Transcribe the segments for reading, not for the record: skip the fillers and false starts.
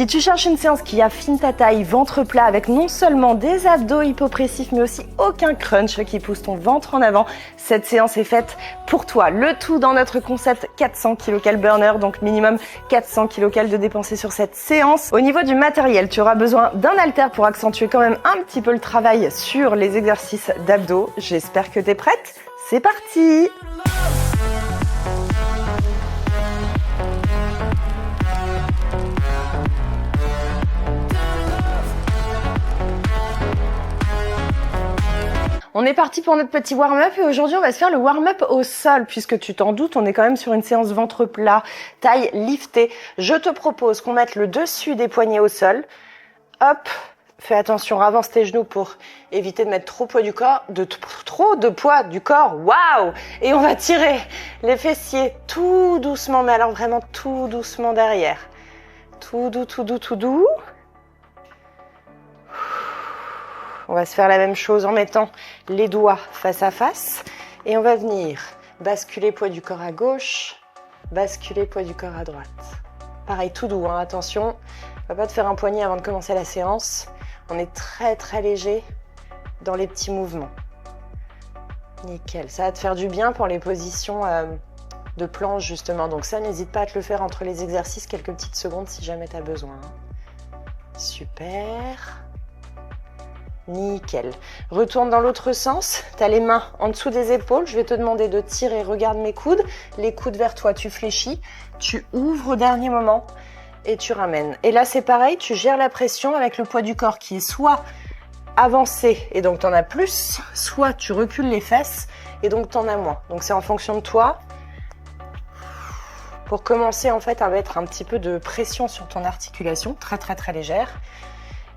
Si tu cherches une séance qui affine ta taille, ventre plat, avec non seulement des abdos hypopressifs, mais aussi aucun crunch qui pousse ton ventre en avant, cette séance est faite pour toi. Le tout dans notre concept 400 kcal burner, donc minimum 400 kcal de dépensés sur cette séance. Au niveau du matériel, tu auras besoin d'un haltère pour accentuer quand même un petit peu le travail sur les exercices d'abdos. J'espère que tu es prête. C'est parti! On est parti pour notre petit warm-up et aujourd'hui on va se faire le warm-up au sol puisque tu t'en doutes, on est quand même sur une séance ventre plat, taille liftée. Je te propose qu'on mette le dessus des poignets au sol. Hop, fais attention, avance tes genoux pour éviter de mettre trop de poids du corps. Waouh! Et on va tirer les fessiers tout doucement, mais alors vraiment tout doucement derrière. Tout doux, tout doux, tout doux. On va se faire la même chose en mettant les doigts face à face et on va venir basculer poids du corps à gauche, basculer poids du corps à droite. Pareil, tout doux, hein, attention, on va pas te faire un poignet avant de commencer la séance. On est très très léger dans les petits mouvements. Nickel, ça va te faire du bien pour les positions de planche justement. Donc ça, n'hésite pas à te le faire entre les exercices quelques petites secondes si jamais tu as besoin. Super. Nickel. Retourne dans l'autre sens. Tu as les mains en dessous des épaules. Je vais te demander de tirer. Regarde mes coudes. Les coudes vers toi. Tu fléchis. Tu ouvres au dernier moment et tu ramènes. Et là, c'est pareil. Tu gères la pression avec le poids du corps qui est soit avancé et donc tu en as plus, soit tu recules les fesses et donc tu en as moins. Donc c'est en fonction de toi. Pour commencer en fait à mettre un petit peu de pression sur ton articulation. Très très très légère.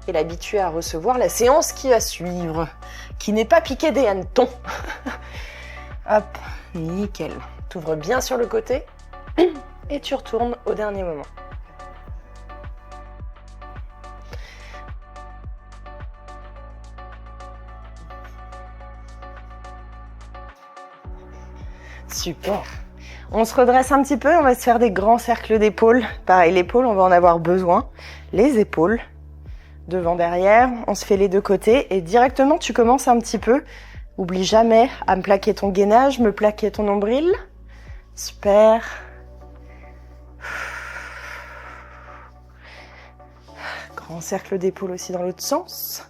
Et l'habituer à recevoir la séance qui va suivre, qui n'est pas piquée des hannetons. Hop, nickel. Tu ouvres bien sur le côté et tu retournes au dernier moment. Super. On se redresse un petit peu, on va se faire des grands cercles d'épaules. Pareil, l'épaule, on va en avoir besoin. Les épaules. Devant, derrière, on se fait les deux côtés et directement tu commences un petit peu. Oublie jamais à me plaquer ton gainage, me plaquer ton nombril. Super. Grand cercle d'épaule aussi dans l'autre sens.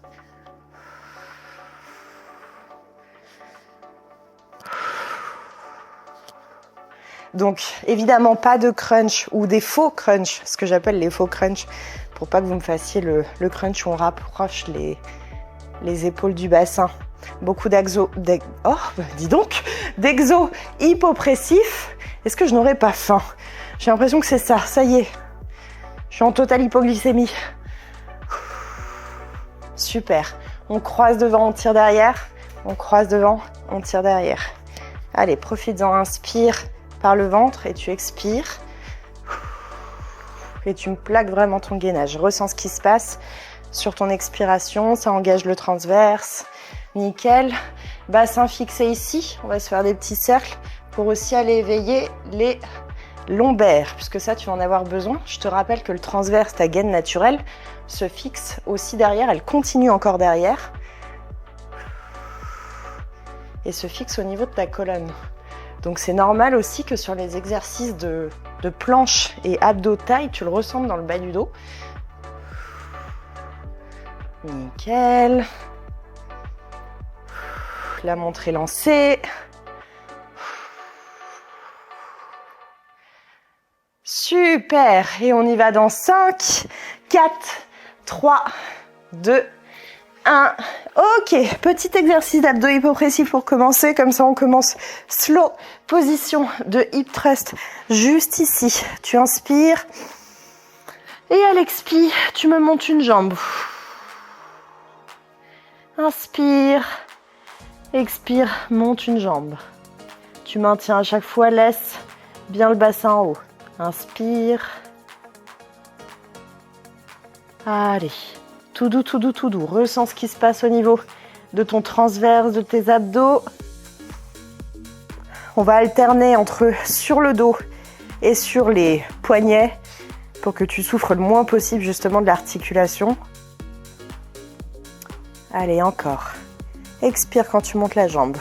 Donc évidemment pas de crunch ou des faux crunch, ce que j'appelle les faux crunch. Pour pas que vous me fassiez le crunch où on rapproche les épaules du bassin. Beaucoup d'exo hypopressifs. Est-ce que je n'aurais pas faim? J'ai l'impression que c'est ça. Ça y est. Je suis en totale hypoglycémie. Super. On croise devant, on tire derrière. On croise devant, on tire derrière. Allez, profites-en. Inspire par le ventre et tu expires. Et tu me plaques vraiment ton gainage. Ressens ce qui se passe sur ton expiration. Ça engage le transverse. Nickel. Bassin fixé ici. On va se faire des petits cercles pour aussi aller éveiller les lombaires. Puisque ça, tu vas en avoir besoin. Je te rappelle que le transverse, ta gaine naturelle, se fixe aussi derrière. Elle continue encore derrière. Et se fixe au niveau de ta colonne. Donc c'est normal aussi que sur les exercices de planche et abdos taille, tu le ressentes dans le bas du dos. Nickel. La montre est lancée. Super. Et on y va dans 5, 4, 3, 2, 1. Ok, petit exercice d'abdos hypopressifs pour commencer. Comme ça, on commence slow. Position de hip thrust juste ici. Tu inspires. Et à l'expire, tu me montes une jambe. Inspire. Expire, monte une jambe. Tu maintiens à chaque fois, laisse bien le bassin en haut. Inspire. Allez. Tout doux, tout doux, tout doux. Ressens ce qui se passe au niveau de ton transverse, de tes abdos. On va alterner entre sur le dos et sur les poignets. pour que tu souffres le moins possible justement de l'articulation. Allez, encore. Expire quand tu montes la jambe.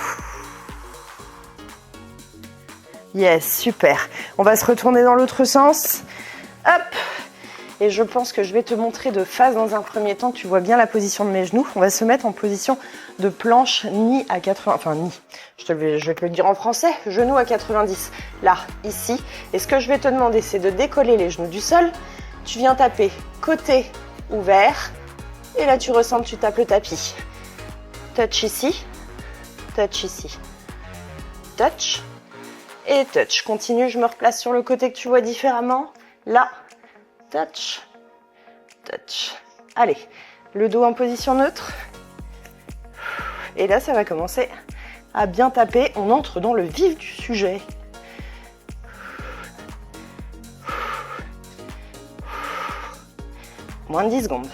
Yes, super. On va se retourner dans l'autre sens. Hop. Et je pense que je vais te montrer de face dans un premier temps. Tu vois bien la position de mes genoux. On va se mettre en position de planche ni à 80... Enfin, ni. Je vais te le dire en français. Genou à 90. Là, ici. Et ce que je vais te demander, c'est de décoller les genoux du sol. Tu viens taper côté ouvert. Et là, tu ressens que tu tapes le tapis. Touch ici. Touch ici. Touch. Et touch. Continue, je me replace sur le côté que tu vois différemment. Là. Touch, touch. Allez, le dos en position neutre. Et là, ça va commencer à bien taper. On entre dans le vif du sujet. Moins de 10 secondes.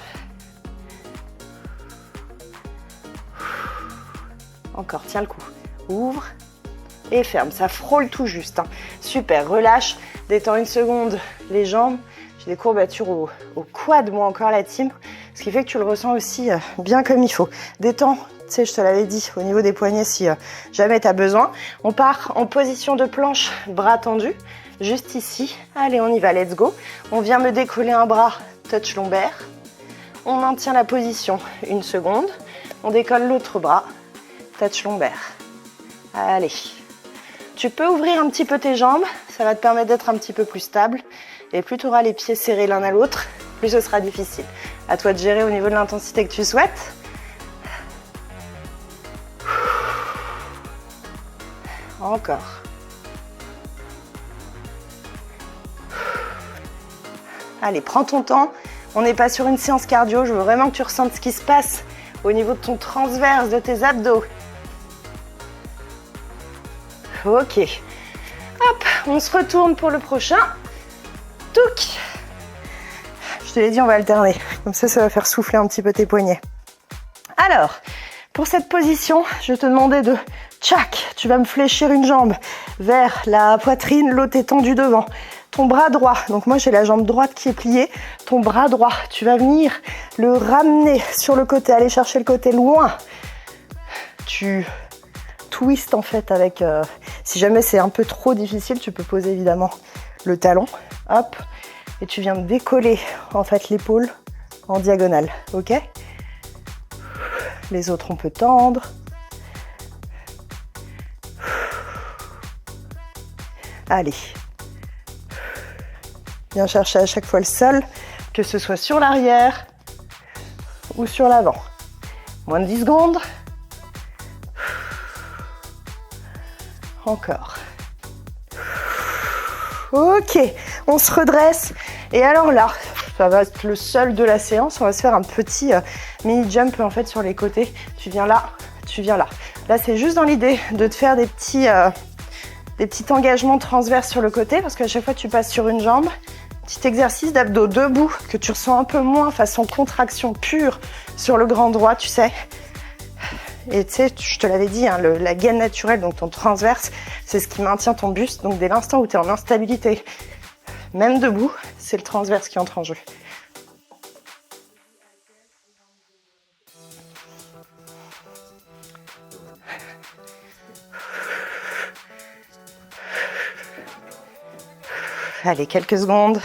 Encore, tiens le coup. Ouvre et ferme. Ça frôle tout juste. Hein. Super, relâche. Détends une seconde les jambes. J'ai des courbatures au quad, moi encore la team, ce qui fait que tu le ressens aussi bien comme il faut. Détends, tu sais, je te l'avais dit, au niveau des poignets si jamais tu as besoin. On part en position de planche, bras tendus, juste ici. Allez, on y va, let's go. On vient me décoller un bras, touch lombaire. On maintient la position une seconde. On décolle l'autre bras, touch lombaire. Allez. Tu peux ouvrir un petit peu tes jambes, ça va te permettre d'être un petit peu plus stable. Et plus tu auras les pieds serrés l'un à l'autre, plus ce sera difficile. À toi de gérer au niveau de l'intensité que tu souhaites. Encore. Allez, prends ton temps. On n'est pas sur une séance cardio. Je veux vraiment que tu ressentes ce qui se passe au niveau de ton transverse, de tes abdos. Ok. Hop, on se retourne pour le prochain. Touc. Je te l'ai dit, on va alterner. Comme ça va faire souffler un petit peu tes poignets. Alors, pour cette position, je vais te demander de tchac. Tu vas me fléchir une jambe vers la poitrine, l'autre est tendue devant. Ton bras droit, donc moi j'ai la jambe droite qui est pliée. Ton bras droit, tu vas venir le ramener sur le côté, aller chercher le côté loin. Tu twists en fait avec... si jamais c'est un peu trop difficile, tu peux poser évidemment le talon. Hop, et tu viens de décoller en fait l'épaule en diagonale, ok? Les autres on peut tendre. Allez. Viens chercher à chaque fois le sol, que ce soit sur l'arrière ou sur l'avant. Moins de 10 secondes. Encore. Ok, on se redresse. Et alors là, ça va être le seul de la séance. On va se faire un petit mini jump en fait sur les côtés. Tu viens là, tu viens là. Là, c'est juste dans l'idée de te faire des petits engagements transverses sur le côté parce qu'à chaque fois, tu passes sur une jambe. Petit exercice d'abdos debout que tu ressens un peu moins façon contraction pure sur le grand droit, tu sais. Et tu sais, je te l'avais dit, hein, la gaine naturelle, donc ton transverse, c'est ce qui maintient ton buste. Donc dès l'instant où tu es en instabilité, même debout, c'est le transverse qui entre en jeu. Allez, quelques secondes.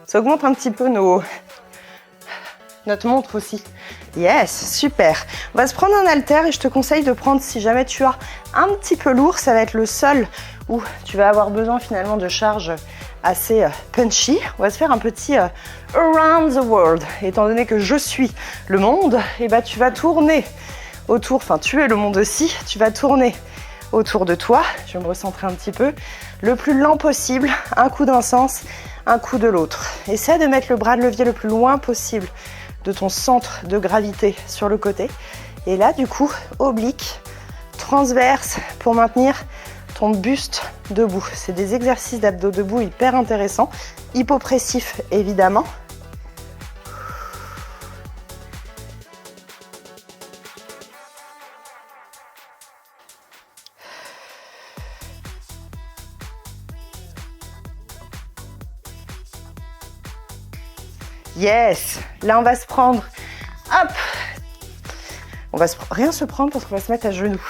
Ça augmente un petit peu notre montre aussi. Yes, super. On va se prendre un haltère et je te conseille de prendre, si jamais tu as un petit peu lourd, ça va être le sol où tu vas avoir besoin finalement de charges assez punchy. On va se faire un petit around the world. Étant donné que je suis le monde, et bah tu vas tourner autour, enfin tu es le monde aussi, tu vas tourner autour de toi. Je vais me recentrer un petit peu. Le plus lent possible, un coup d'un sens, un coup de l'autre. Essaie de mettre le bras de levier le plus loin possible de ton centre de gravité sur le côté. Et là, du coup, oblique, transverse pour maintenir ton buste debout. C'est des exercices d'abdos debout hyper intéressants. Hypopressifs, évidemment. Yes. Là, on va se prendre, hop. On va rien se prendre parce qu'on va se mettre à genoux.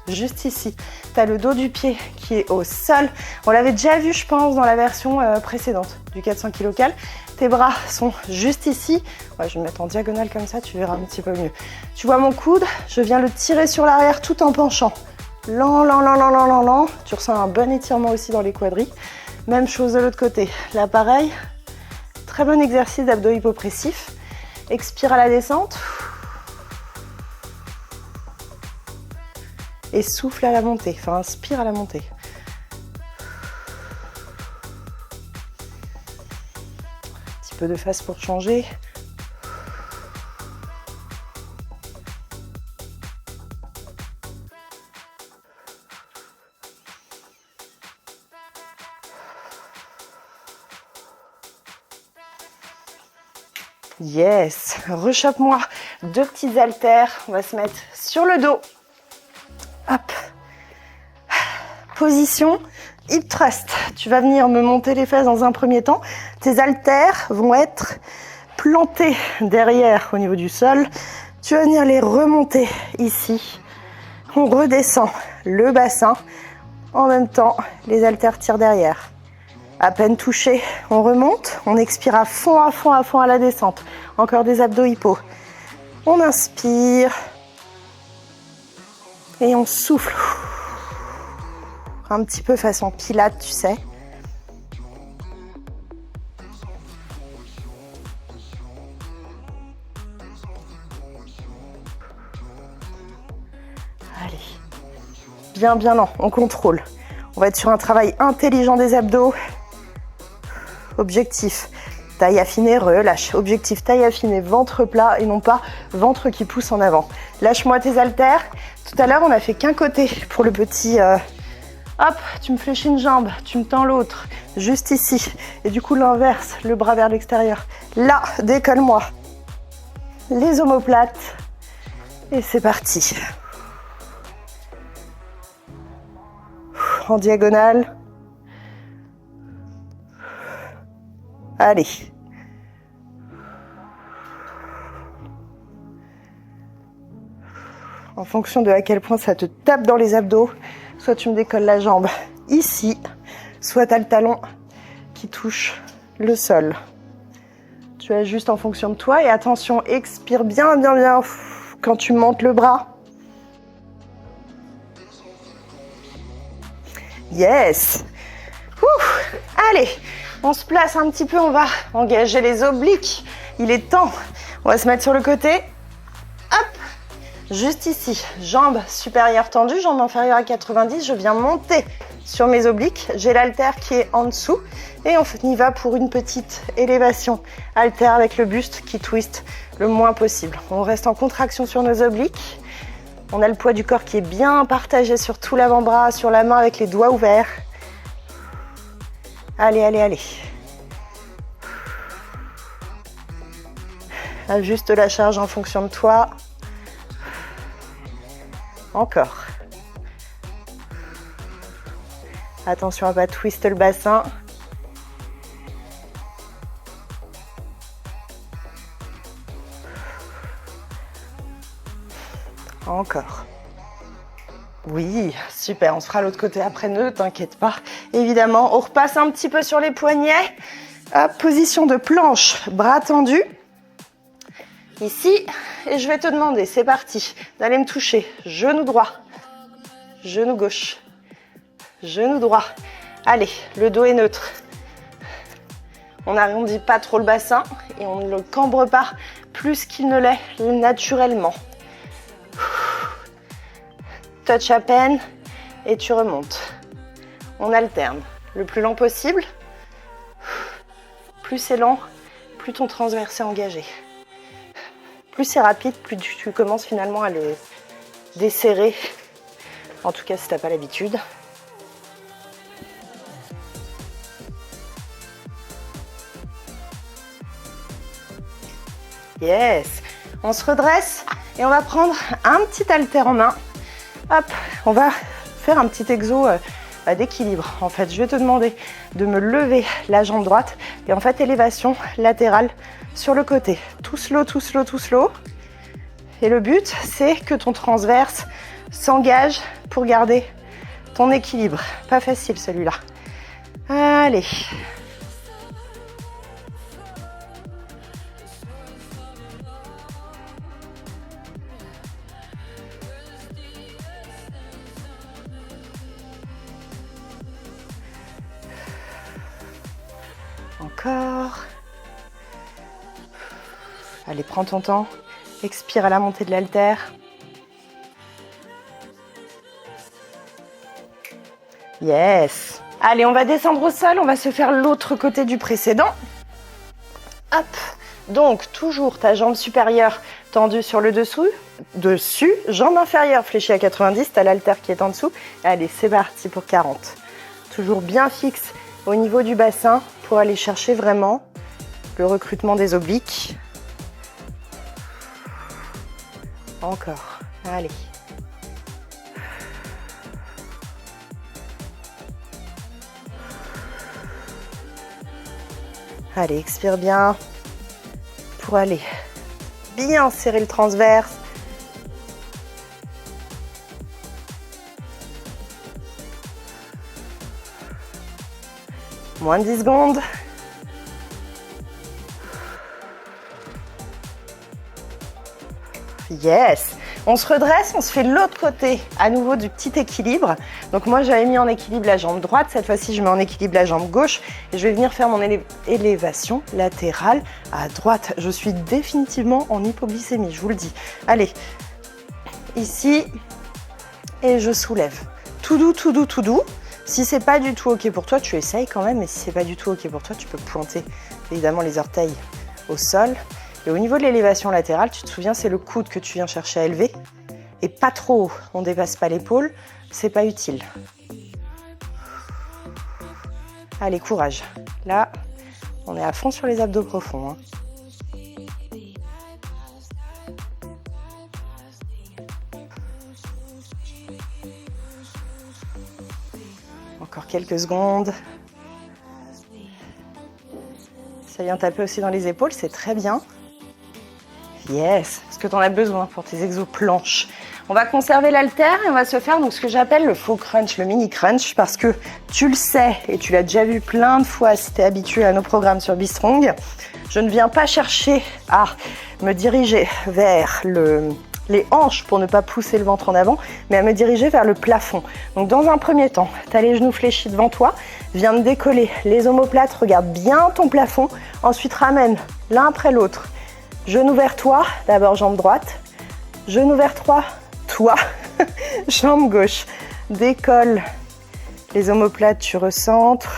Juste ici. Tu as le dos du pied qui est au sol. On l'avait déjà vu, je pense, dans la version précédente du 400 kg cal. Tes bras sont juste ici. Ouais, je vais me mettre en diagonale comme ça, tu verras un petit peu mieux. Tu vois mon coude? Je viens le tirer sur l'arrière tout en penchant. Lent, lent, lent, lent, lent, lent, lent. Tu ressens un bon étirement aussi dans les quadris. Même chose de l'autre côté. Là, pareil. Très bon exercice d'abdos hypopressifs. Expire à la descente. Et souffle à la montée. Enfin, inspire à la montée. Un petit peu de face pour changer. Yes, rechoppe-moi 2 petits haltères. On va se mettre sur le dos. Hop. Position hip thrust. Tu vas venir me monter les fesses dans un premier temps. Tes haltères vont être plantés derrière au niveau du sol. Tu vas venir les remonter ici. On redescend le bassin. En même temps, les haltères tirent derrière. À peine touché, on remonte, on expire à fond, à fond, à fond à la descente. Encore des abdos hypo. On inspire et on souffle. Un petit peu façon pilates, tu sais. Allez. Bien, bien lent, on contrôle. On va être sur un travail intelligent des abdos. Objectif, taille affinée, relâche. Objectif, taille affinée, ventre plat et non pas ventre qui pousse en avant. Lâche-moi tes haltères. Tout à l'heure, on a fait qu'un côté pour le petit... hop, tu me fléchis une jambe, tu me tends l'autre, juste ici. Et du coup, l'inverse, le bras vers l'extérieur. Là, décolle-moi. Les omoplates. Et c'est parti. En diagonale. Allez. En fonction de à quel point ça te tape dans les abdos, soit tu me décolles la jambe ici, soit tu as le talon qui touche le sol. Tu ajustes en fonction de toi et attention, expire bien, bien, bien quand tu montes le bras. Yes. Allez. On se place un petit peu, on va engager les obliques. Il est temps. On va se mettre sur le côté. Hop. Juste ici. Jambes supérieures tendues, jambes inférieures à 90. Je viens monter sur mes obliques. J'ai l'haltère qui est en dessous. Et on y va pour une petite élévation. Haltère avec le buste qui twist le moins possible. On reste en contraction sur nos obliques. On a le poids du corps qui est bien partagé sur tout l'avant-bras, sur la main avec les doigts ouverts. Allez, allez, allez. Ajuste la charge en fonction de toi. Encore. Attention à ne pas twister le bassin. Encore. Oui, super, on se fera l'autre côté après, ne t'inquiète pas. Évidemment, on repasse un petit peu sur les poignets. Hop, position de planche, bras tendus. Ici, et je vais te demander, c'est parti, d'aller me toucher. Genou droit, genou gauche, genou droit. Allez, le dos est neutre. On n'arrondit pas trop le bassin et on ne le cambre pas plus qu'il ne l'est naturellement. Touch à peine et tu remontes. On alterne le plus lent possible. Plus c'est lent, plus ton transverse est engagé. Plus c'est rapide, plus tu commences finalement à le desserrer. En tout cas, si tu n'as pas l'habitude. Yes. On se redresse et on va prendre un petit haltère en main. Hop, on va faire un petit exo d'équilibre. En fait, je vais te demander de me lever la jambe droite et en fait, élévation latérale sur le côté. Tout slow, tout slow, tout slow. Et le but, c'est que ton transverse s'engage pour garder ton équilibre. Pas facile celui-là. Allez. Encore. Allez, prends ton temps. Expire à la montée de l'haltère. Yes. Allez, on va descendre au sol. On va se faire l'autre côté du précédent. Hop. Donc, toujours ta jambe supérieure tendue sur le dessous. Dessus. Jambe inférieure fléchie à 90. Tu as l'haltère qui est en dessous. Allez, c'est parti pour 40. Toujours bien fixe au niveau du bassin pour aller chercher vraiment le recrutement des obliques. Encore. Allez. Allez, expire bien pour aller bien serrer le transverse. Moins de 10 secondes. Yes. On se redresse, on se fait l'autre côté, à nouveau du petit équilibre. Donc moi, j'avais mis en équilibre la jambe droite. Cette fois-ci, je mets en équilibre la jambe gauche. Et je vais venir faire mon élévation latérale à droite. Je suis définitivement en hypoglycémie, je vous le dis. Allez, ici, et je soulève. Tout doux, tout doux, tout doux. Si c'est pas du tout OK pour toi, tu essayes quand même. Mais si c'est pas du tout OK pour toi, tu peux pointer évidemment les orteils au sol. Et au niveau de l'élévation latérale, tu te souviens, c'est le coude que tu viens chercher à élever. Et pas trop haut, on ne dépasse pas l'épaule, c'est pas utile. Allez, courage. Là, on est à fond sur les abdos profonds. Encore quelques secondes. Ça vient taper aussi dans les épaules, c'est très bien. Yes, parce que tu en as besoin pour tes exos planches. On va conserver l'haltère et on va se faire donc ce que j'appelle le faux crunch, le mini crunch, parce que tu le sais et tu l'as déjà vu plein de fois si tu es habitué à nos programmes sur Be-Strong. Je ne viens pas chercher à me diriger vers les hanches pour ne pas pousser le ventre en avant, mais à me diriger vers le plafond. Donc dans un premier temps, tu as les genoux fléchis devant toi, viens de décoller les omoplates, regarde bien ton plafond, ensuite ramène l'un après l'autre. Genou vers toi, d'abord jambe droite, genou vers toi, jambe gauche. Décolle les omoplates, tu recentres,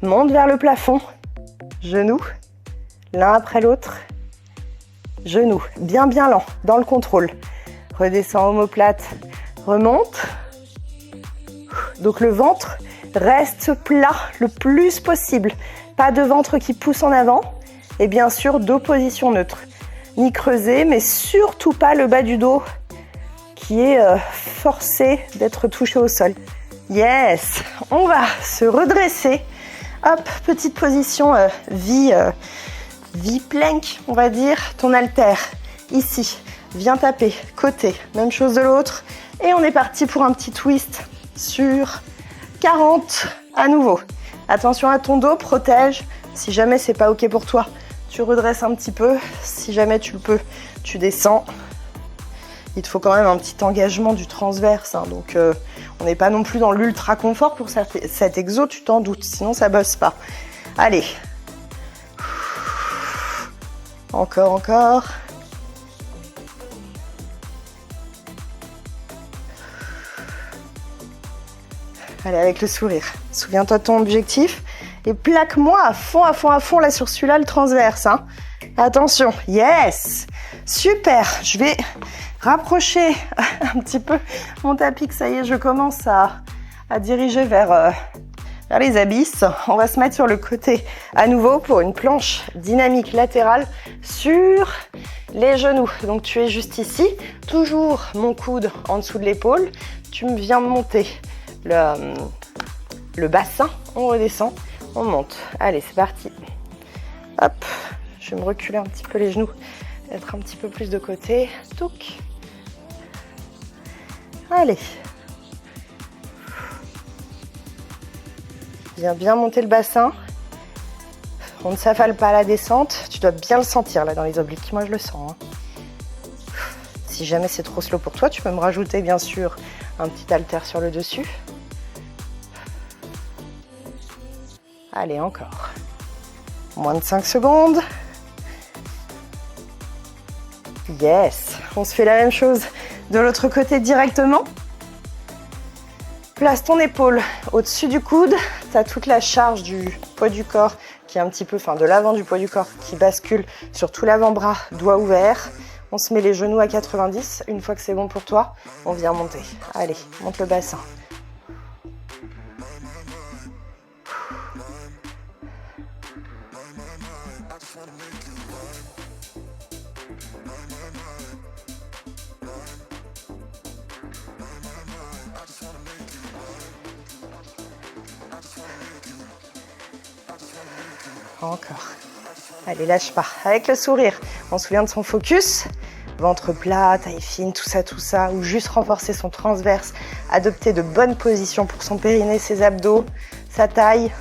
monte vers le plafond, genou, l'un après l'autre, genou, bien lent, dans le contrôle. Redescends omoplate, remonte. Donc le ventre reste plat le plus possible. Pas de ventre qui pousse en avant. Et bien sûr, dos position neutre. Ni creuser, mais surtout pas le bas du dos qui est forcé d'être touché au sol. Yes, on va se redresser. Hop, petite position V-plank, on va dire. Ton haltère, ici, viens taper, côté. Même chose de l'autre. Et on est parti pour un petit twist sur 40 à nouveau. Attention à ton dos, protège. Si jamais c'est pas OK pour toi, tu redresses un petit peu. Si jamais tu le peux, tu descends. Il te faut quand même un petit engagement du transverse. Donc, on n'est pas non plus dans l'ultra confort pour cet exo, tu t'en doutes. Sinon, ça bosse pas. Allez. Encore. Allez, avec le sourire. Souviens-toi de ton objectif. Et plaque-moi à fond, là, sur celui-là, le transverse. Attention. Yes. Super. Je vais rapprocher un petit peu mon tapis, que ça y est, je commence à diriger vers les abysses. On va se mettre sur le côté à nouveau pour une planche dynamique latérale sur les genoux. Donc tu es juste ici, toujours mon coude en dessous de l'épaule. Tu viens monter le bassin, on redescend, on monte. Allez, c'est parti. Hop, je vais me reculer un petit peu les genoux, être un petit peu plus de côté. Touc. Allez. Viens bien monter le bassin. On ne s'affale pas à la descente. Tu dois bien le sentir là dans les obliques. Moi, je le sens. Si jamais c'est trop slow pour toi, tu peux me rajouter bien sûr un petit haltère sur le dessus. Allez, encore. Moins de 5 secondes. Yes. On se fait la même chose de l'autre côté directement. Place ton épaule au-dessus du coude. Tu as toute la charge du poids du corps qui est un petit peu, de l'avant du poids du corps qui bascule sur tout l'avant-bras, doigt ouvert. On se met les genoux à 90. Une fois que c'est bon pour toi, on vient monter. Allez, monte le bassin. Encore. Allez, lâche pas. Avec le sourire, on se souvient de son focus. Ventre plat, taille fine, tout ça. Ou juste renforcer son transverse. Adopter de bonnes positions pour son périnée, ses abdos, sa taille.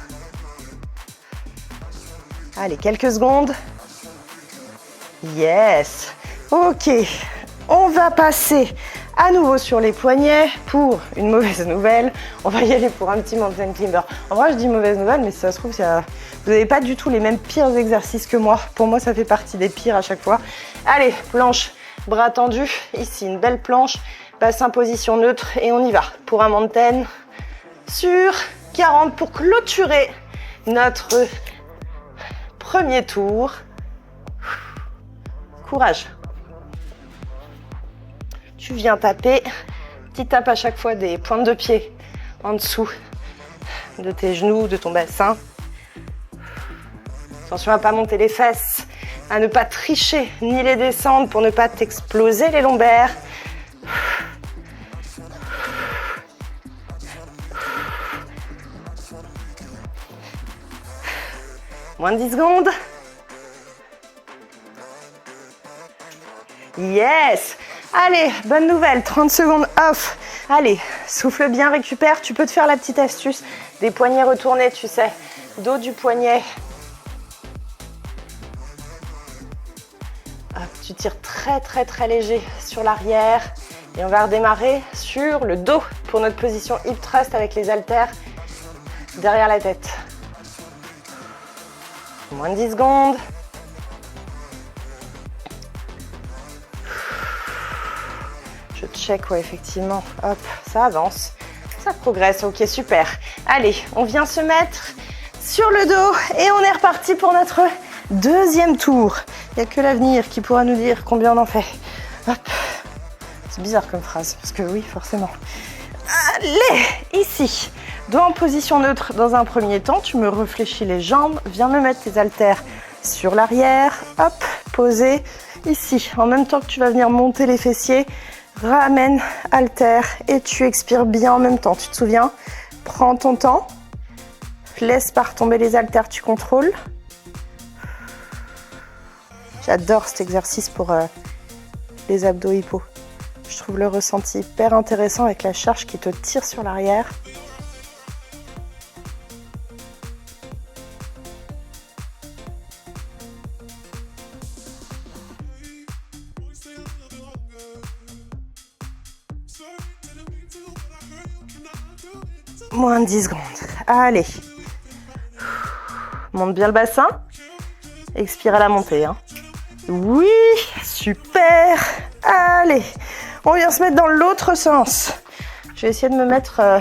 Allez, quelques secondes. Yes. Ok. On va passer à nouveau sur les poignets pour une mauvaise nouvelle. On va y aller pour un petit mountain climber. En vrai, je dis mauvaise nouvelle, mais si ça se trouve, vous n'avez pas du tout les mêmes pires exercices que moi. Pour moi, ça fait partie des pires à chaque fois. Allez, planche, bras tendus. Ici, une belle planche. Bassin position neutre et on y va pour un mountain sur 40 pour clôturer notre premier tour. Courage. Tu viens taper, petit tape à chaque fois des pointes de pied en dessous de tes genoux, de ton bassin. Attention à ne pas monter les fesses, à ne pas tricher ni les descendre pour ne pas t'exploser les lombaires. Moins de 10 secondes. Yes! Allez, bonne nouvelle, 30 secondes off. Allez, souffle bien, récupère. Tu peux te faire la petite astuce des poignets retournés, tu sais. Dos du poignet. Hop, tu tires très léger sur l'arrière. Et on va redémarrer sur le dos pour notre position hip thrust avec les haltères derrière la tête. Moins de 10 secondes. Je check, ouais, effectivement. Hop, ça avance. Ça progresse. Ok, super. Allez, on vient se mettre sur le dos et on est reparti pour notre deuxième tour. Il n'y a que l'avenir qui pourra nous dire combien on en fait. Hop. C'est bizarre comme phrase, parce que oui, forcément. Allez, ici. Dos en position neutre dans un premier temps. Tu me réfléchis les jambes. Viens me mettre tes haltères sur l'arrière. Hop, posé ici. En même temps que tu vas venir monter les fessiers. Ramène, haltère et tu expires bien en même temps. Tu te souviens? Prends ton temps. Laisse pas retomber les haltères, tu contrôles. J'adore cet exercice pour les abdos hippo. Je trouve le ressenti hyper intéressant avec la charge qui te tire sur l'arrière. Moins de 10 secondes. Allez. Monte bien le bassin. Expire à la montée. Hein. Oui, super. Allez. On vient se mettre dans l'autre sens. Je vais essayer de me mettre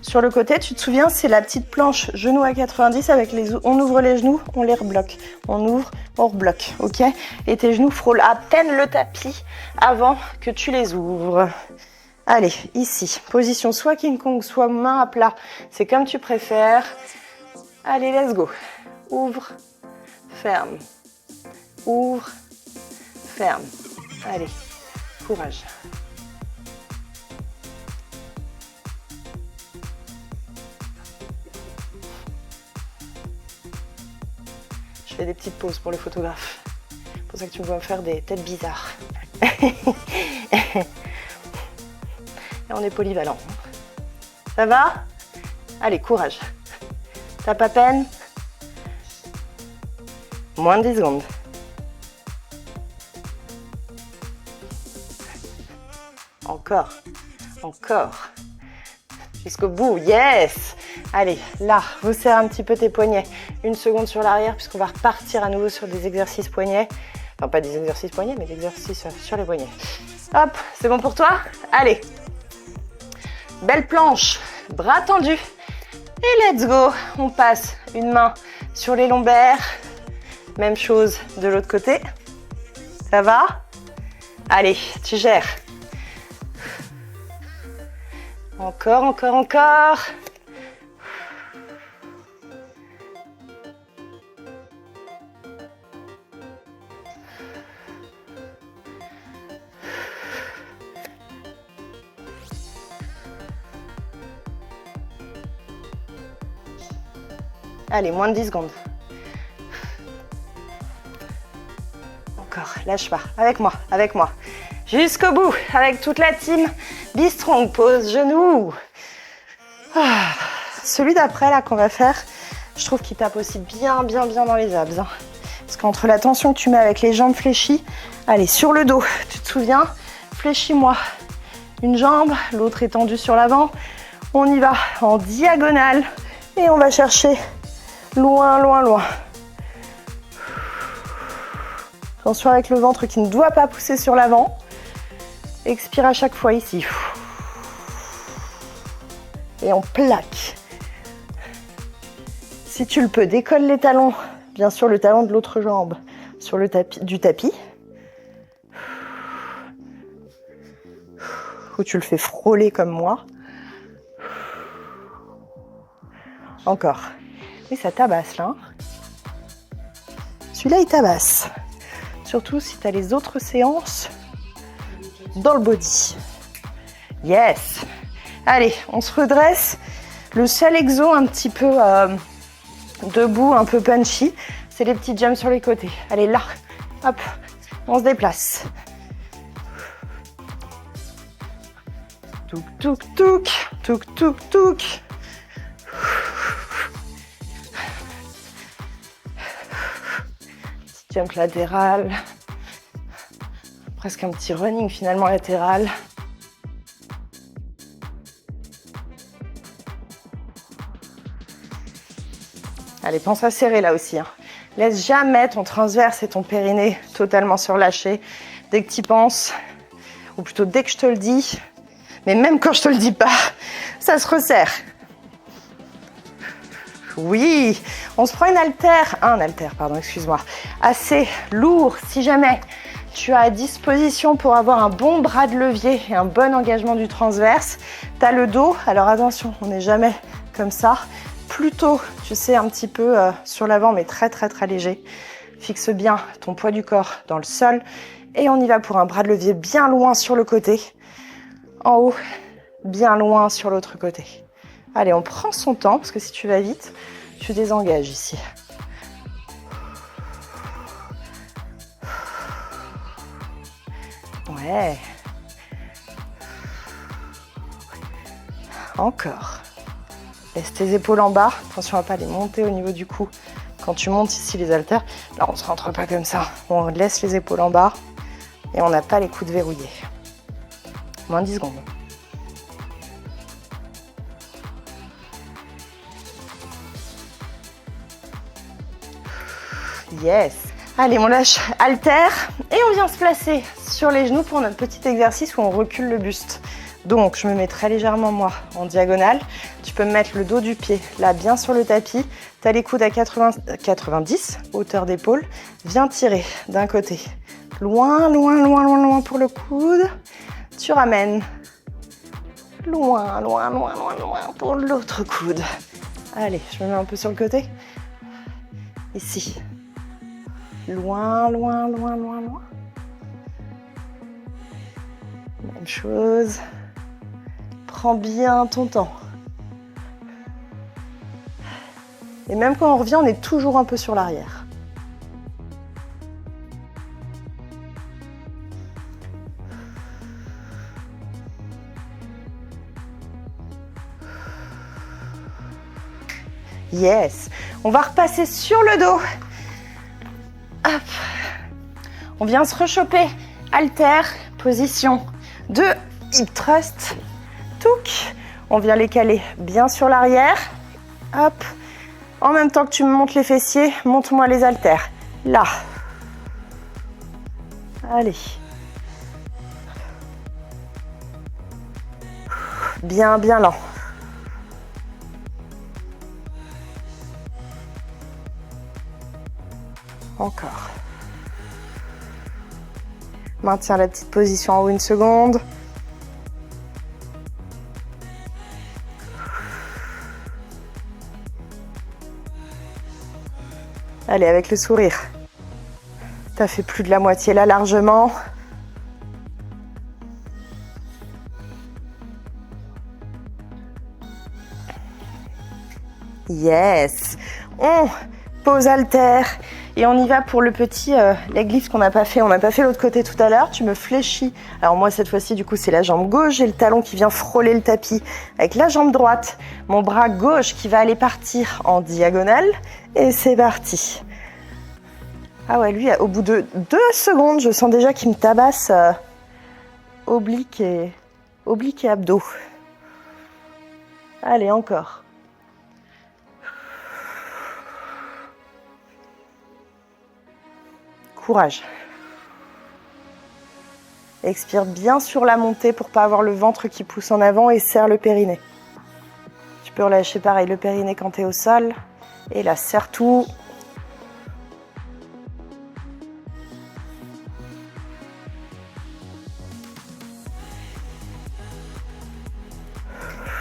sur le côté. Tu te souviens, c'est la petite planche genoux à 90 avec les... On ouvre les genoux, on les rebloque. On ouvre, on rebloque. Ok? Et tes genoux frôlent à peine le tapis avant que tu les ouvres. Allez, ici, position soit King Kong, soit main à plat. C'est comme tu préfères. Allez, let's go. Ouvre, ferme. Ouvre, ferme. Allez, courage. fais des petites pauses pour le photographe. C'est pour ça que tu me vois faire des têtes bizarres. Et on est polyvalent. Ça va? Allez, courage. T'as pas peine? Moins de 10 secondes. Encore. Encore. Jusqu'au bout. Yes! Allez, là, resserre un petit peu tes poignets. 1 seconde sur l'arrière, puisqu'on va repartir à nouveau sur des exercices poignets. Enfin, pas des exercices poignets, mais des exercices sur les poignets. Hop, c'est bon pour toi? Allez. Belle planche, bras tendus. Et let's go. On passe une main sur les lombaires. Même chose de l'autre côté. Ça va? Allez, tu gères. Encore, encore, encore. Allez, moins de 10 secondes. Encore, lâche pas. Avec moi, avec moi. Jusqu'au bout, avec toute la team. Be strong, pose genoux. Ah. Celui d'après, là, qu'on va faire, je trouve qu'il tape aussi bien dans les abs. Hein. Parce qu'entre la tension que tu mets avec les jambes fléchies, allez, sur le dos, tu te souviens? Fléchis-moi. Une jambe, l'autre est tendue sur l'avant. On y va en diagonale et on va chercher loin, loin, loin. Attention avec le ventre qui ne doit pas pousser sur l'avant. Expire à chaque fois ici. Et on plaque. Si tu le peux, décolle les talons. Bien sûr, le talon de l'autre jambe sur le tapis, du tapis. Ou tu le fais frôler comme moi. Encore. Oui, ça tabasse là. Celui-là, il tabasse. Surtout si tu as les autres séances dans le body. Yes! Allez, on se redresse. Le seul exo un petit peu debout, un peu punchy, c'est les petits jumps sur les côtés. Allez, là, hop, on se déplace. Touk, touk, touk, touk, touk, touk. Petit jump latéral. Presque un petit running finalement latéral. Allez, pense à serrer là aussi. Hein. Laisse jamais ton transverse et ton périnée totalement surlâchés. Dès que tu y penses, ou plutôt dès que je te le dis, mais même quand je te le dis pas, ça se resserre. Oui, on se prend un haltère, excuse-moi, assez lourd si jamais tu as à disposition pour avoir un bon bras de levier et un bon engagement du transverse. Tu as le dos, alors attention, on n'est jamais comme ça. Plutôt, tu sais, un petit peu sur l'avant, mais très léger. Fixe bien ton poids du corps dans le sol. Et on y va pour un bras de levier bien loin sur le côté. En haut, bien loin sur l'autre côté. Allez, on prend son temps, parce que si tu vas vite, tu désengages ici. Ouais. Encore. Laisse tes épaules en bas. Attention à ne pas les monter au niveau du cou. Quand tu montes ici les haltères, là on ne se rentre pas comme ça. On laisse les épaules en bas et on n'a pas les coudes verrouillés. Moins de 10 secondes. Yes. Allez, on lâche haltère et on vient se placer sur les genoux pour notre petit exercice où on recule le buste. Donc, je me mets très légèrement, moi, en diagonale. Tu peux me mettre le dos du pied, là, bien sur le tapis. Tu as les coudes à 90, hauteur d'épaule. Viens tirer d'un côté. Loin, loin, loin, loin, loin pour le coude. Tu ramènes. Loin, loin, loin, loin, loin pour l'autre coude. Allez, je me mets un peu sur le côté. Ici. Loin, loin, loin, loin, loin. Même chose. Prends bien ton temps. Et même quand on revient, on est toujours un peu sur l'arrière. Yes. On va repasser sur le dos. Hop. On vient se rechoper. Haltère, position de hip thrust. Touk. On vient les caler bien sur l'arrière. Hop. En même temps que tu me montes les fessiers, monte-moi les haltères. Là. Allez. Bien, bien lent. Encore. Maintiens la petite position en haut une seconde. Allez, avec le sourire. T'as fait plus de la moitié là, largement. Yes. On pose haltère et on y va pour le petit leg lift qu'on n'a pas fait. On n'a pas fait l'autre côté tout à l'heure. Tu me fléchis. Alors moi, cette fois-ci, du coup, c'est la jambe gauche. J'ai le talon qui vient frôler le tapis avec la jambe droite. Mon bras gauche qui va aller partir en diagonale. Et c'est parti. Ah ouais, lui, au bout de 2 secondes, je sens déjà qu'il me tabasse oblique et abdos. Allez, encore. Courage. Expire bien sur la montée pour pas avoir le ventre qui pousse en avant et serre le périnée. Tu peux relâcher pareil le périnée quand tu es au sol. Et là, serre tout.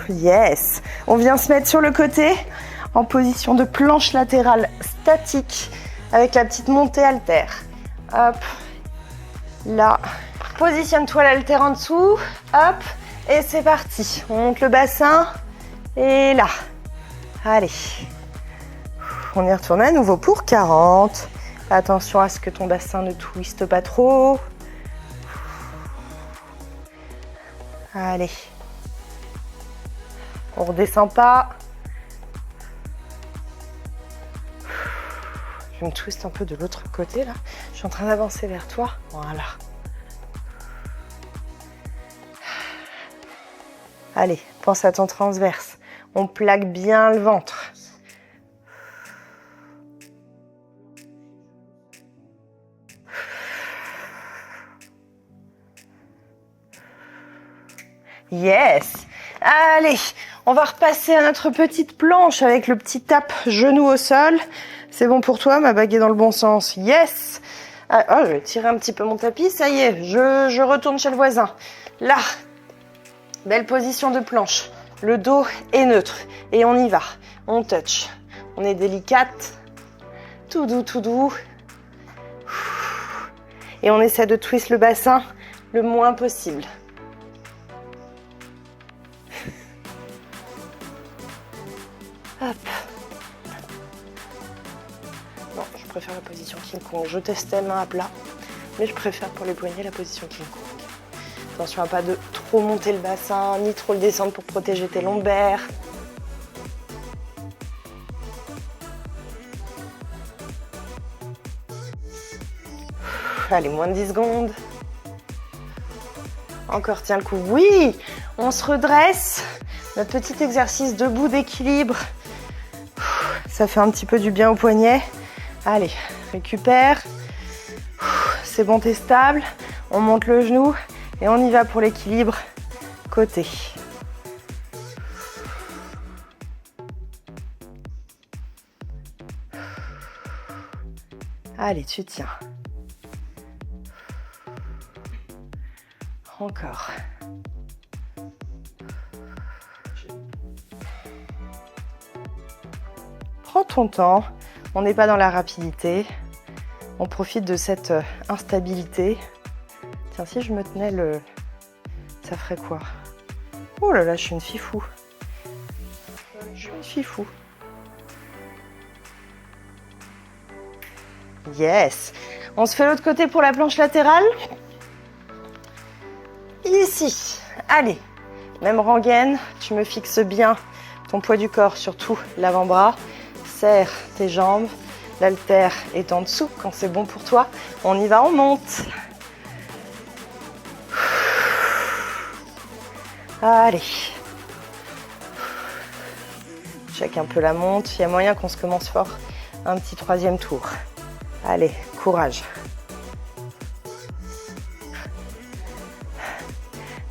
Yes. On vient se mettre sur le côté en position de planche latérale statique avec la petite montée haltère. Hop. Là. Positionne-toi l'haltère en dessous. Hop. Et c'est parti. On monte le bassin. Et là. Allez. On y retourne à nouveau pour 40. Attention à ce que ton bassin ne twiste pas trop. Allez. On redescend pas. Je me twiste un peu de l'autre côté là. Je suis en train d'avancer vers toi. Voilà. Allez, pense à ton transverse. On plaque bien le ventre. Yes! Allez, on va repasser à notre petite planche avec le petit tap genou au sol. C'est bon pour toi, ma bague est dans le bon sens. Yes! Ah, oh, je vais tirer un petit peu mon tapis, ça y est, je retourne chez le voisin. Là, belle position de planche. Le dos est neutre et on y va. On touch. On est délicate. Tout doux, tout doux. Et on essaie de twist le bassin le moins possible. Hop. Non, je préfère la position King Kong. Je testais main à plat, mais je préfère pour les poignets la position King Kong. Attention à pas de trop monter le bassin, ni trop le descendre pour protéger tes lombaires. Allez, moins de 10 secondes. Encore, tiens le coup. Oui, on se redresse. Notre petit exercice debout d'équilibre. Ça fait un petit peu du bien au poignet. Allez, récupère. C'est bon, t'es stable. On monte le genou et on y va pour l'équilibre côté. Allez, tu tiens. Encore. Prends ton temps, on n'est pas dans la rapidité, on profite de cette instabilité. Tiens, si je me tenais le... ça ferait quoi? Oh là là, je suis une fifou. Je suis une fifou. Yes. On se fait l'autre côté pour la planche latérale. Ici. Allez, même rengaine, tu me fixes bien ton poids du corps, surtout l'avant-bras. serre tes jambes. L'haltère est en dessous quand c'est bon pour toi. On y va, on monte. Allez. Check un peu la monte. Il y a moyen qu'on se commence fort. Un petit 3e tour. Allez, courage.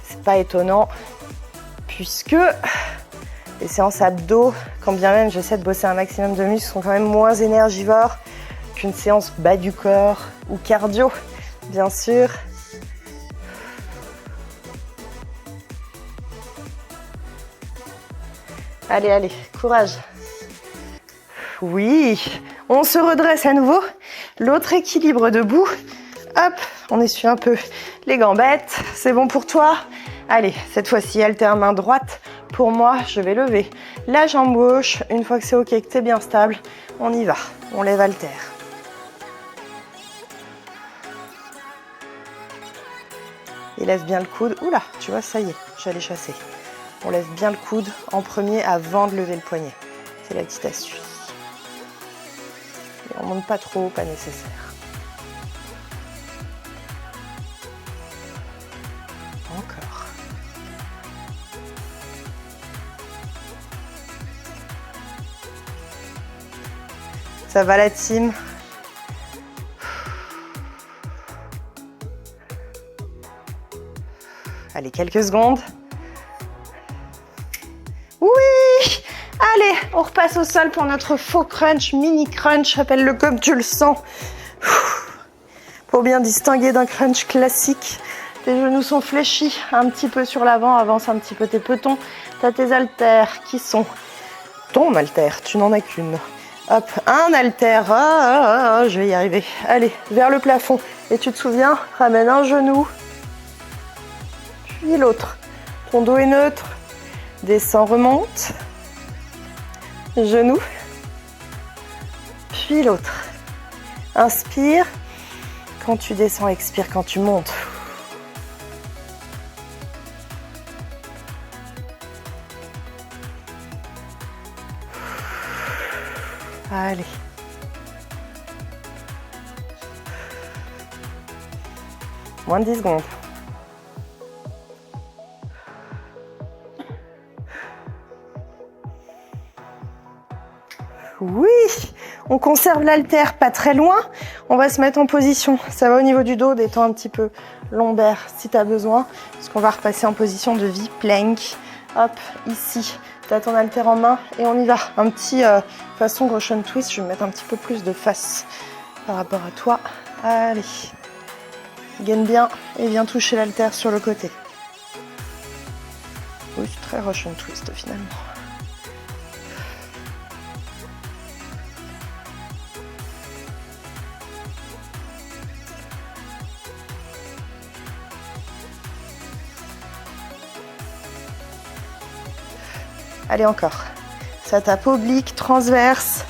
C'est pas étonnant puisque les séances abdos, quand bien même j'essaie de bosser un maximum de muscles, sont quand même moins énergivores qu'une séance bas du corps ou cardio, bien sûr. Allez, allez, courage. Oui, on se redresse à nouveau. L'autre équilibre debout. Hop, on essuie un peu les gambettes. C'est bon pour toi? Allez, cette fois-ci, haltère main droite. Pour moi, je vais lever la jambe gauche. Une fois que c'est OK, que tu es bien stable, on y va. On lève haltère. Et laisse bien le coude. Oula, tu vois, ça y est, j'allais chasser. On lève bien le coude en premier avant de lever le poignet. C'est la petite astuce. Et on ne monte pas trop, pas nécessaire. Encore. Ça va la team? Allez, quelques secondes. Oui! Allez, on repasse au sol pour notre faux crunch, mini crunch, appelle-le comme tu le sens. Pour bien distinguer d'un crunch classique. Tes genoux sont fléchis un petit peu sur l'avant, avance un petit peu tes petons. Tu as tes haltères qui sont ton haltère, tu n'en as qu'une. Hop, un haltère, je vais y arriver. Allez, vers le plafond. Et tu te souviens, ramène un genou, puis l'autre. Ton dos est neutre, descends, remonte. Genou, puis l'autre. Inspire, quand tu descends, expire quand tu montes. Allez. Moins de 10 secondes. Oui, on conserve l'haltère pas très loin. On va se mettre en position. Ça va au niveau du dos, détends un petit peu lombaire si tu as besoin. Parce qu'on va repasser en position de V-plank. Hop, ici. Tu as ton haltère en main et on y va. Un petit façon Russian twist. Je vais mettre un petit peu plus de face par rapport à toi. Allez. Gaine bien et viens toucher l'haltère sur le côté. Oui, c'est très Russian twist finalement. Allez, encore. Ça tape oblique, transverse.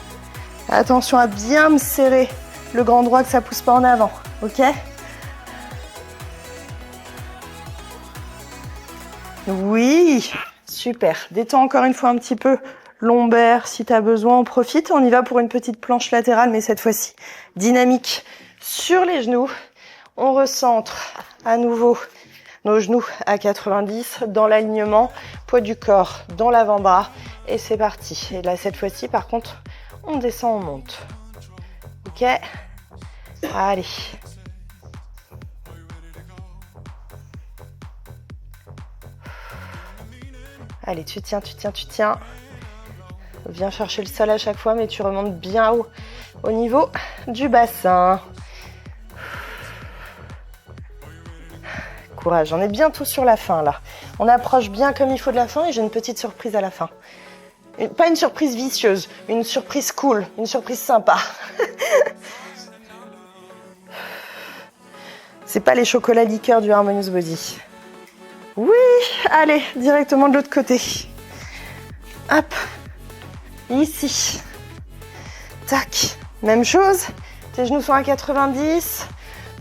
Attention à bien me serrer le grand droit, que ça ne pousse pas en avant. Ok? Oui, super. Détends encore une fois un petit peu lombaire si tu as besoin. On profite. On y va pour une petite planche latérale, mais cette fois-ci dynamique sur les genoux. On recentre à nouveau nos genoux à 90 dans l'alignement, poids du corps dans l'avant-bras et c'est parti. Et là cette fois-ci par contre on descend, on monte. Ok, allez. Allez, tu tiens, tu tiens, tu tiens. Viens chercher le sol à chaque fois mais tu remontes bien haut au niveau du bassin. Courage, on est bientôt sur la fin là. On approche bien comme il faut de la fin et j'ai une petite surprise à la fin. Pas une surprise vicieuse, une surprise cool, une surprise sympa. C'est pas les chocolats liqueurs du Harmonious Body. Oui, allez, directement de l'autre côté. Hop, ici. Tac, même chose. Tes genoux sont à 90.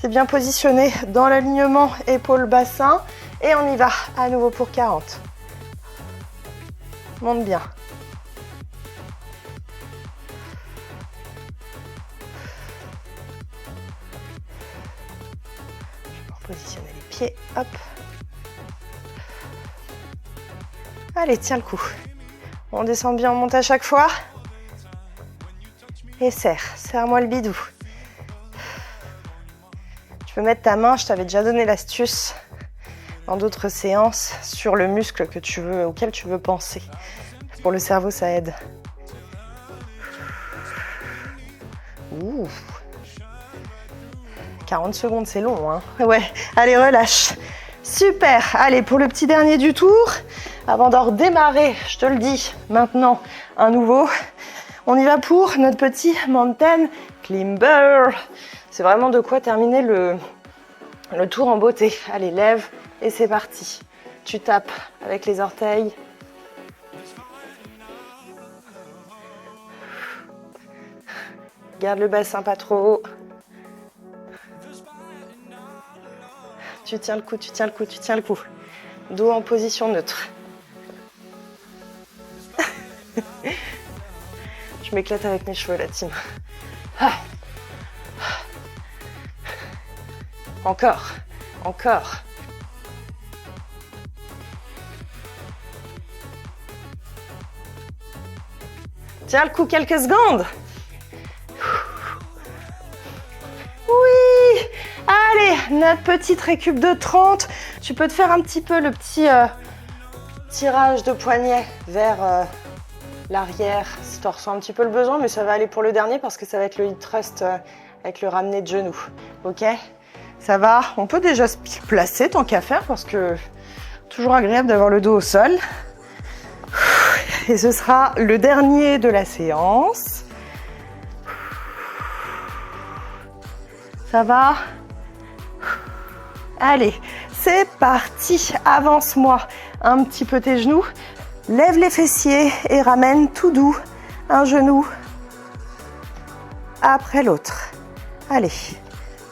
C'est bien positionné dans l'alignement épaule-bassin. Et on y va à nouveau pour 40. Monte bien. Positionnez les pieds, hop. Allez, tiens le coup. On descend bien, on monte à chaque fois. Et serre-moi le bidou. Tu peux mettre ta main, je t'avais déjà donné l'astuce dans d'autres séances sur le muscle auquel tu veux penser. Pour le cerveau, ça aide. Ouh. 40 secondes, c'est long, hein? Ouais, allez, relâche. Super. Allez, pour le petit dernier du tour, avant d'en redémarrer, je te le dis, maintenant, un nouveau. On y va pour notre petit mountain climber. C'est vraiment de quoi terminer le tour en beauté. Allez, lève et c'est parti. Tu tapes avec les orteils. Garde le bassin pas trop haut. Tu tiens le coup, tu tiens le coup, tu tiens le coup. Dos en position neutre. Je m'éclate avec mes cheveux, la team. Ah. Encore, encore. Tiens le coup quelques secondes. Oui. Allez, notre petite récup de 30. Tu peux te faire un petit peu le petit tirage de poignet vers l'arrière, si tu en ressens un petit peu le besoin, mais ça va aller pour le dernier parce que ça va être le hip thrust avec le ramené de genou. Ok? Ça va? On peut déjà se placer tant qu'à faire parce que toujours agréable d'avoir le dos au sol. Et ce sera le dernier de la séance. Ça va? Allez, c'est parti. Avance-moi un petit peu tes genoux. Lève les fessiers et ramène tout doux un genou après l'autre. Allez,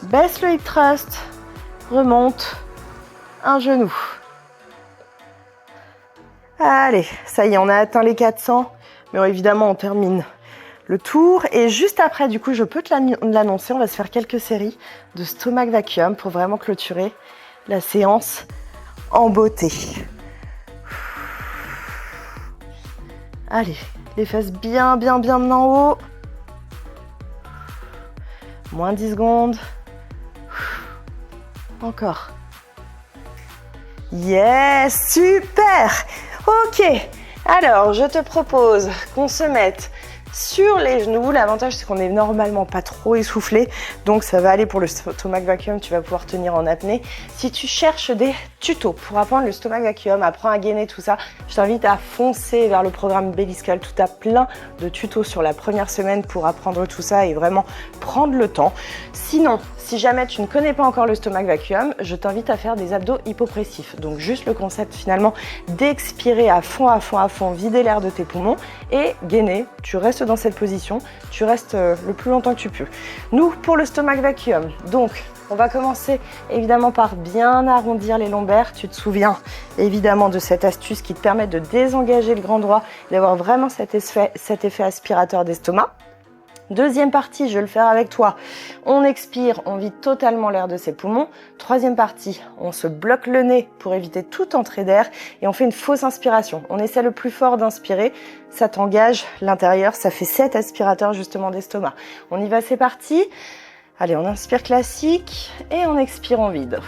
baisse le hip thrust, remonte un genou. Allez, ça y est, on a atteint les 400, mais évidemment on termine le tour. Et juste après, du coup, je peux te l'annoncer, on va se faire quelques séries de stomach vacuum pour vraiment clôturer la séance en beauté. Allez, les fesses bien en haut. Moins 10 secondes. Encore. Yes, super. Ok, alors je te propose qu'on se mette sur les genoux. L'avantage, c'est qu'on n'est normalement pas trop essoufflé, donc ça va aller pour le stomach vacuum, tu vas pouvoir tenir en apnée. Si tu cherches des tutos pour apprendre le stomach vacuum, apprendre à gainer, tout ça, je t'invite à foncer vers le programme Belly Sculpt. Tout a plein de tutos sur la première semaine pour apprendre tout ça et vraiment prendre le temps. Sinon, si jamais tu ne connais pas encore le stomach vacuum, je t'invite à faire des abdos hypopressifs. Donc juste le concept finalement d'expirer à fond, vider l'air de tes poumons et gainer. Tu restes dans cette position, tu restes le plus longtemps que tu peux. Nous, pour le stomach vacuum, donc on va commencer évidemment par bien arrondir les lombaires. Tu te souviens évidemment de cette astuce qui te permet de désengager le grand droit, d'avoir vraiment cet effet aspirateur d'estomac. Deuxième partie, je vais le faire avec toi. On expire, on vide totalement l'air de ses poumons. Troisième partie, on se bloque le nez pour éviter toute entrée d'air et on fait une fausse inspiration. On essaie le plus fort d'inspirer, ça t'engage l'intérieur, ça fait 7 aspirateurs justement d'estomac. On y va, c'est parti. Allez, on inspire classique et on expire en vide.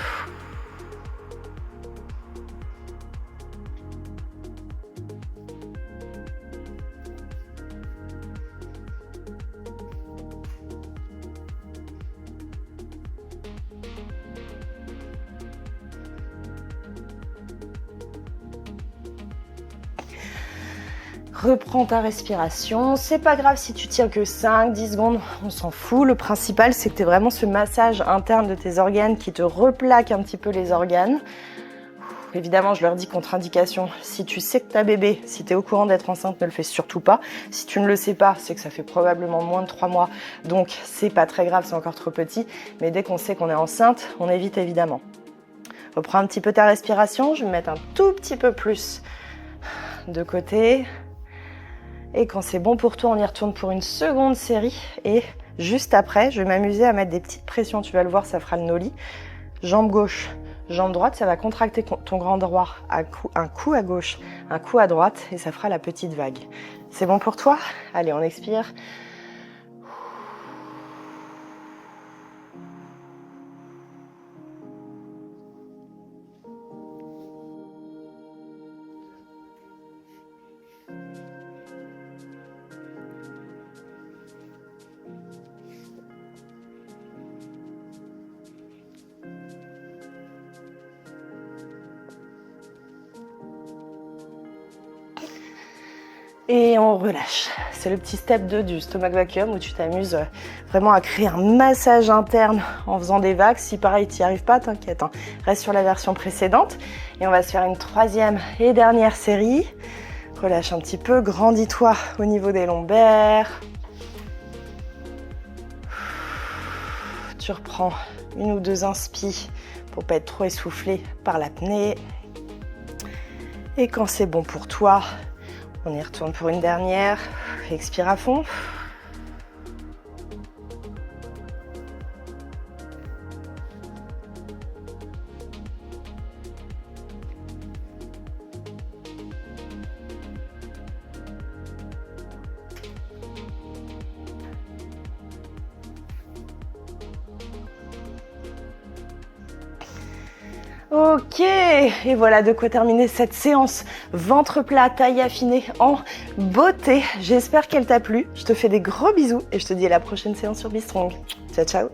Reprends ta respiration. C'est pas grave si tu tiens que 5-10 secondes, on s'en fout. Le principal, c'est que tu aies vraiment ce massage interne de tes organes qui te replaque un petit peu les organes. Évidemment, je leur dis contre-indication. Si tu sais que tu as bébé, si tu es au courant d'être enceinte, ne le fais surtout pas. Si tu ne le sais pas, c'est que ça fait probablement moins de 3 mois. Donc, c'est pas très grave, c'est encore trop petit. Mais dès qu'on sait qu'on est enceinte, on évite évidemment. Reprends un petit peu ta respiration. Je vais me mettre un tout petit peu plus de côté. Et quand c'est bon pour toi, on y retourne pour une seconde série. Et juste après, je vais m'amuser à mettre des petites pressions. Tu vas le voir, ça fera le nollie. Jambe gauche, jambe droite, ça va contracter ton grand droit, un coup à gauche, un coup à droite et ça fera la petite vague. C'est bon pour toi? Allez, on expire. Et on relâche. C'est le petit step 2 du stomach vacuum où tu t'amuses vraiment à créer un massage interne en faisant des vagues. Si pareil, tu n'y arrives pas, t'inquiète, hein. Reste sur la version précédente. Et on va se faire une troisième et dernière série. Relâche un petit peu, grandis-toi au niveau des lombaires. Tu reprends une ou deux inspires pour pas être trop essoufflé par l'apnée. Et quand c'est bon pour toi, on y retourne pour une dernière. Expire à fond. Ok, et voilà de quoi terminer cette séance ventre plat, taille affinée en beauté. J'espère qu'elle t'a plu. Je te fais des gros bisous et je te dis à la prochaine séance sur Be Strong. Ciao, ciao.